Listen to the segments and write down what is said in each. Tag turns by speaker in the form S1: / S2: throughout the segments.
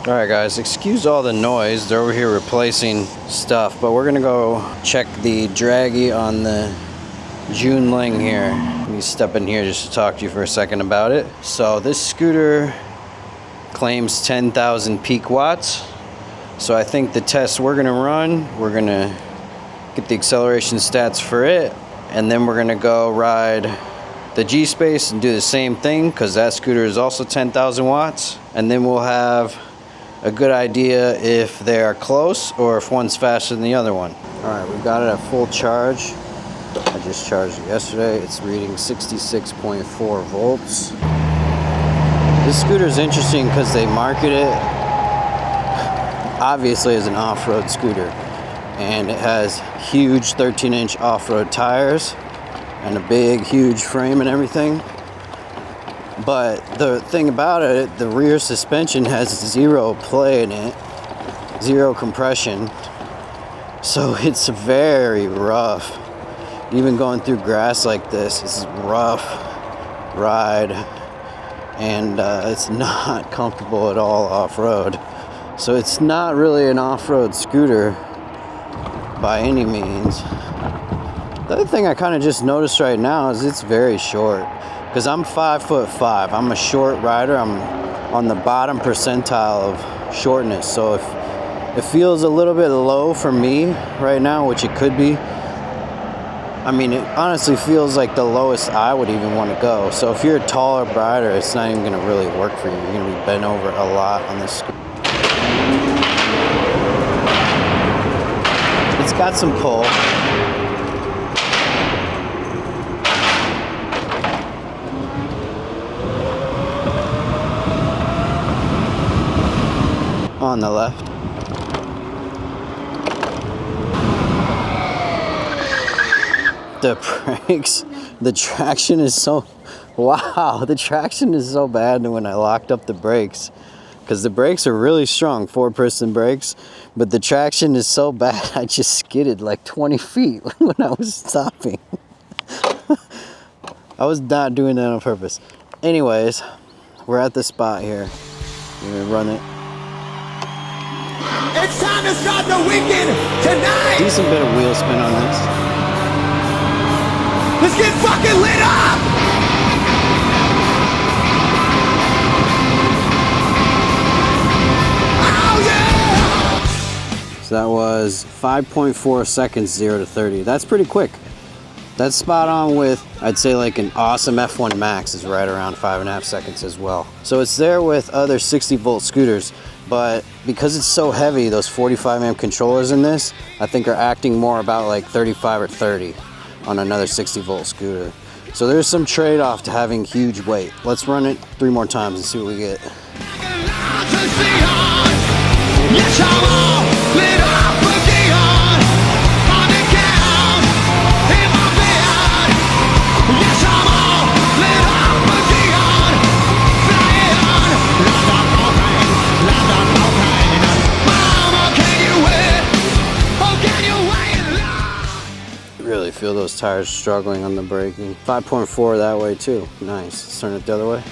S1: Alright guys, excuse all the noise. They're over here replacing stuff, but we're gonna go check the draggy on the Junling here. Let me step in here just to talk to you for a second about it. So this scooter claims 10,000 peak watts. So I think the test we're gonna run, we're gonna get the acceleration stats for it, and then we're gonna go ride the G-Space and do the same thing, because that scooter is also 10,000 watts. And then we'll have a good idea if they are close or if one's faster than the other one. Alright, we've got it at full charge. I just charged it yesterday. It's reading 66.4 volts. This scooter is interesting because they market it obviously as an off-road scooter. And it has huge 13-inch off-road tires and a big, huge frame and everything. But the thing about it, the rear suspension has zero play in it, zero compression. So it's very rough. Even going through grass like this is rough ride, and it's not comfortable at all off-road. So it's not really an off-road scooter by any means. The other thing I kind of just noticed right now is it's very short. Because I'm 5'5". I'm a short rider. I'm on the bottom percentile of shortness. So if it feels a little bit low for me right now, which it could be, I mean, it honestly feels like the lowest I would even want to go. So if you're a taller rider, it's not even going to really work for you. You're going to be bent over a lot on this scooter. It's got some pull. On the left. The brakes, the traction is so, wow, the traction is so bad when I locked up the brakes, because the brakes are really strong, 4-piston brakes, but the traction is so bad I just skidded like 20 feet when I was stopping. I was not doing that on purpose. Anyways, we're at the spot here. We're gonna run it.
S2: It's time to start the weekend tonight.
S1: Decent bit of wheel spin on this.
S2: Let's get fucking lit up. Oh yeah.
S1: So that was 5.4 seconds 0 to 30. That's pretty quick. That's spot on with, I'd say, like an awesome F1 Max is right around 5.5 seconds as well. So it's there with other 60-volt scooters, but because it's so heavy, those 45-amp controllers in this, I think are acting more about like 35 or 30 on another 60-volt scooter. So there's some trade-off to having huge weight. Let's run it 3 more times and see what we get. Really feel those tires struggling on the braking. 5.4 that way too. Nice. Let's turn it the other way.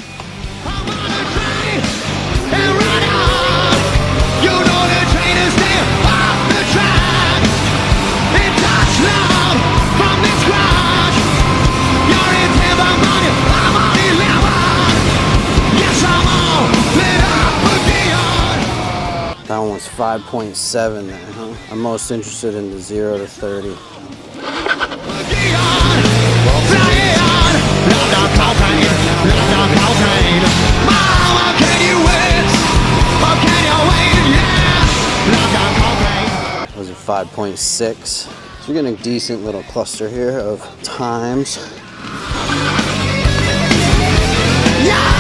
S1: That one was 5.7 there, huh? I'm most interested in the 0 to 30. Those are 5.6. So we're getting a decent little cluster here of times. Yeah!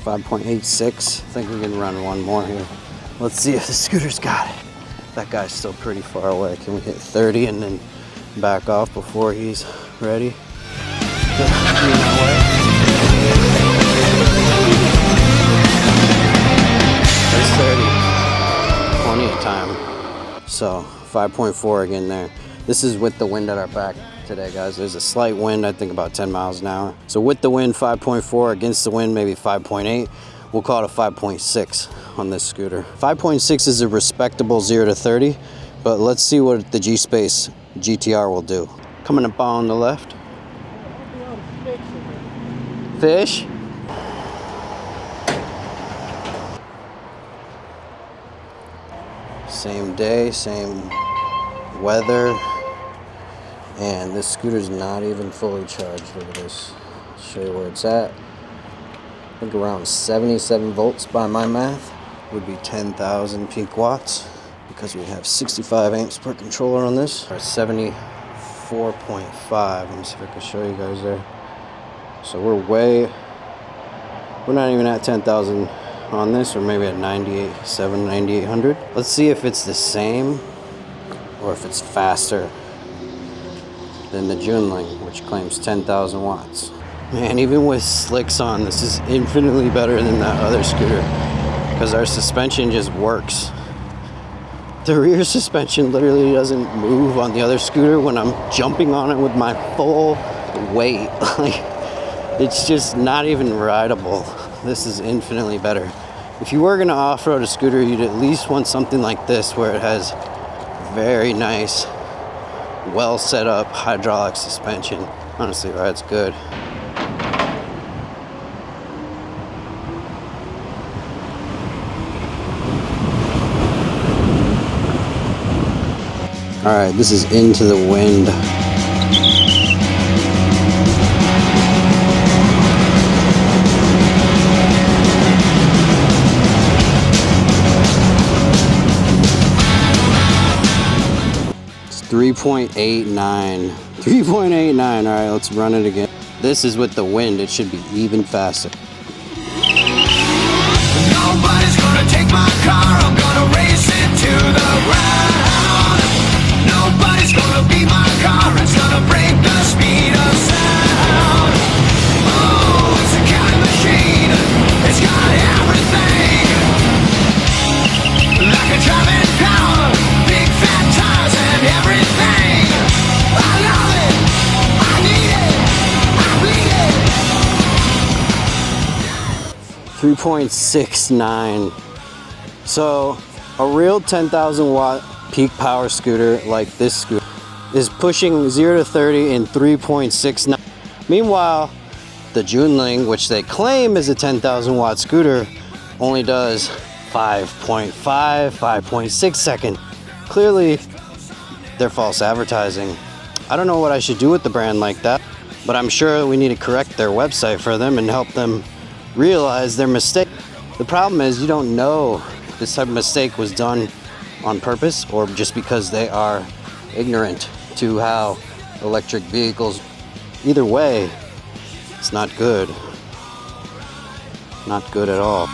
S1: 5.86. I think we can run one more here. Let's see if the scooter's got it. That guy's still pretty far away. Can we hit 30 and then back off before he's ready? There's 30. Plenty of time. So 5.4 again there. This is with the wind at our back today, guys. There's a slight wind, I think about 10 miles an hour. So with the wind, 5.4, against the wind, maybe 5.8. We'll call it a 5.6 on this scooter. 5.6 is a respectable 0 to 30, but let's see what the G-Space GTR will do. Coming up on the left. Fish? Same day, same weather. And this scooter's not even fully charged. Look at this. I'll show you where it's at. I think around 77 volts by my math would be 10,000 peak watts, because we have 65 amps per controller on this. Or 74.5. Let me see if I can show you guys there. So we're not even at 10,000 on this, or maybe at 9800. Let's see if it's the same or if it's faster than the Junling, which claims 10,000 watts. Man, even with slicks on, this is infinitely better than that other scooter, because our suspension just works. The rear suspension literally doesn't move on the other scooter when I'm jumping on it with my full weight. Like, it's just not even rideable. This is infinitely better. If you were gonna off-road a scooter, you'd at least want something like this, where it has very nice, well set up hydraulic suspension. Honestly, rides good. All right, this is Into the Wind. It's 3.89. 3.89. All right, let's run it again. This is with the wind. It should be even faster.
S2: Nobody's gonna take my car. I'm gonna race it to the ground. Nobody's gonna be my car. It's gonna break the speed of sound. Oh, it's a killing machine. It's got everything. Like a driving power, big fat tires and everything. I love it. I need it. I bleed it.
S1: 3.69. So a real 10,000 watt peak power scooter like this scooter is pushing 0 to 30 in 3.69. Meanwhile, the Junling, which they claim is a 10,000 watt scooter, only does 5.5, 5.6 second. Clearly, they're false advertising. I don't know what I should do with the brand like that, but I'm sure we need to correct their website for them and help them realize their mistake. The problem is, you don't know if this type of mistake was done on purpose or just because they are ignorant to how electric vehicles. Either way, it's not good. Not good at all.